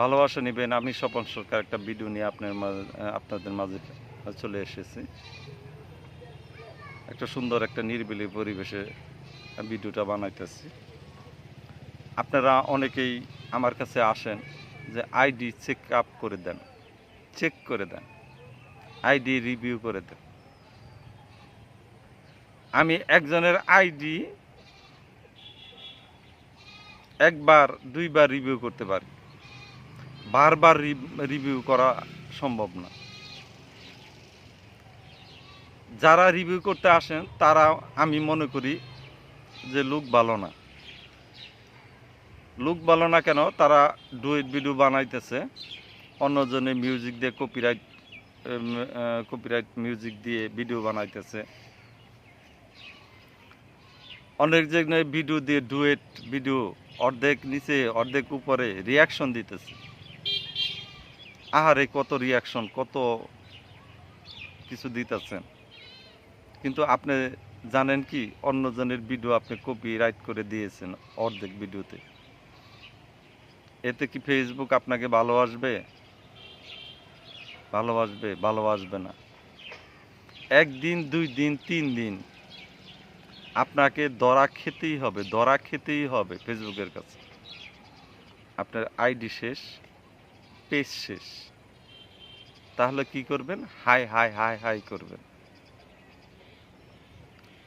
ভালোবাসা নেবেন। আমি স্বপন সরকার একটা ভিডিও নিয়ে আপনাদের মাঝে চলে এসেছি। একটা সুন্দর একটা নিরিবিলি পরিবেশে ভিডিওটা বানাইতেছি। আপনারা অনেকেই আমার কাছে আসেন যে আইডি চেক আপ করে দেন, চেক করে দেন, আইডি রিভিউ করে দেন। আমি একজনের আইডি একবার দুইবার রিভিউ করতে পারি, বারবার রিভিউ করা সম্ভব না। যারা রিভিউ করতে আসেন তারা আমি মনে করি যে লোক ভালো না। লোক ভালো না কেন, তারা ডুয়েট ভিডিও বানাইতেছে, অন্যজনে মিউজিক দিয়ে কপিরাইট মিউজিক দিয়ে ভিডিও বানাইতেছে, অনেক জায়গায় ভিডিও দিয়ে ডুয়েট ভিডিও অর্ধেক নিচে অর্ধেক উপরে রিয়াকশন দিতেছে। আহারে কত রিয়াকশন, কত কিছু দিতেছেন, কিন্তু আপনি জানেন কি অন্যজনের ভিডিও আপনি কপিরাইট করে দিয়েছেন অর্ধেক ভিডিওতে। এতে কি ফেসবুক আপনাকে ভালোবাসবে? ভালোবাসবে না। একদিন, 2 দিন, 3 দিন আপনাকে ধরা খেতেই হবে ফেসবুকের কাছে। আপনার আইডি শেষ, পেজ শেষ। তাহলে কি করবেন? হাই হাই হাই হাই করবেন।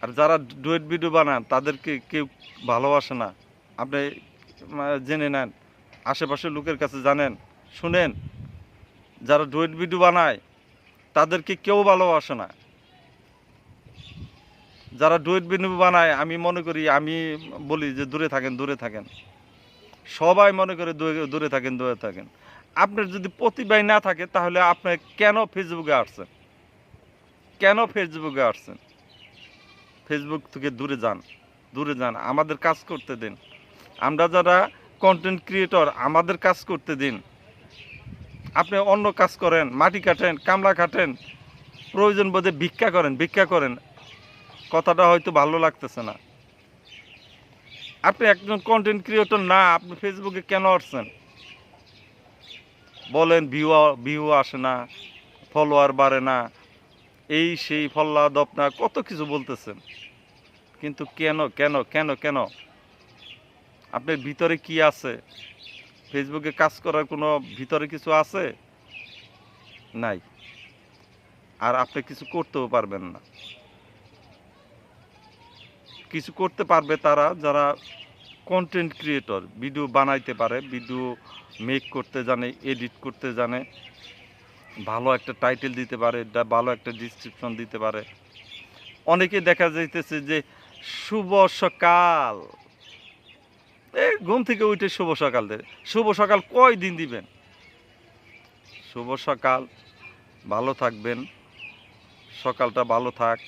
আর যারা ডুয়েট ভিডিও বানান তাদেরকে কেউ ভালোবাসে না। আপনি জেনে নেন, আশেপাশের লোকের কাছে জানেন, শুনেন, যারা ডুয়েট ভিডিও বানায় তাদেরকে কেউ ভালোবাসে না। যারা ডুয়েট ভিডিও বানায় আমি মনে করি, আমি বলি যে দূরে থাকেন। সবাই মনে করে দূরে থাকেন। আপনার যদি প্রতিভাই না থাকে তাহলে আপনি কেন ফেসবুকে আসছেন? ফেসবুক থেকে দূরে যান, আমাদের কাজ করতে দিন। আমরা যারা কন্টেন্ট ক্রিয়েটর, আমাদের কাজ করতে দিন। আপনি অন্য কাজ করেন, মাটি কাটেন, কামলা কাটেন, প্রয়োজন বোধে ভিক্ষা করেন। কথাটা হয়তো ভালো লাগতেছে না। আপনি একজন কন্টেন্ট ক্রিয়েটর না, আপনি ফেসবুকে কেন আসছেন? বলেন ভিউ আসে না, ফলোয়ার বাড়ে না, এই সেই ফল্লা দপনা কত কিছু বলতেছেন, কিন্তু কেন? আপনার ভিতরে কি আছে? ফেসবুকে কাজ করার কোনো ভিতরে কিছু আছে? নাই। আর আপনি কিছু করতেও পারবেন না। কিছু করতে পারবে তারা যারা কন্টেন্ট ক্রিয়েটর, ভিডিও বানাইতে পারে, ভিডিও মেক করতে জানে, এডিট করতে জানে, ভালো একটা টাইটেল দিতে পারে, ভালো একটা ডিসক্রিপশন দিতে পারে। অনেকে দেখা যাইতেছে যে শুভ সকাল, এই ঘুম থেকে উঠে শুভ সকাল দেয়। শুভ সকাল কয় দিন দিবেন? শুভ সকাল, ভালো থাকবেন, সকালটা ভালো থাক,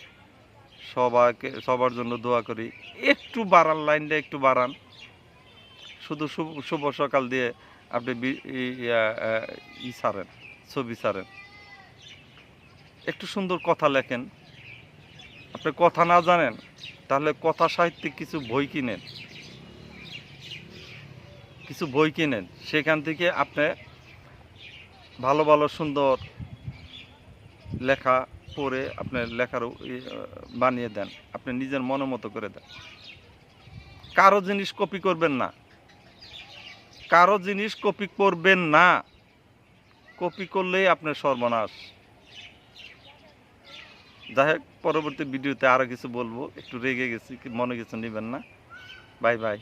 সবার জন্য দোয়া করি। একটু বাড়ান, লাইনটা একটু বাড়ান। শুধু শুভ সকাল দিয়ে আপনি ছাড়েন, ছবি ছাড়েন। একটু সুন্দর কথা লেখেন। আপনি কথা না জানেন তাহলে কথা সাহিত্যিক কিছু বই কিনেন, সেখান থেকে আপনি ভালো সুন্দর লেখা পড়ে আপনি লেখার বানিয়ে দেন, আপনি নিজের মনের মতো করে দেন। কারো জিনিস কপি করবেন না, কপি করলেই আপনার সর্বনাশ। যাই হোক, পরবর্তী ভিডিওতে আরও কিছু বলবো। একটু রেগে গেছি, মনে কিছু নেবেন না। Bye bye.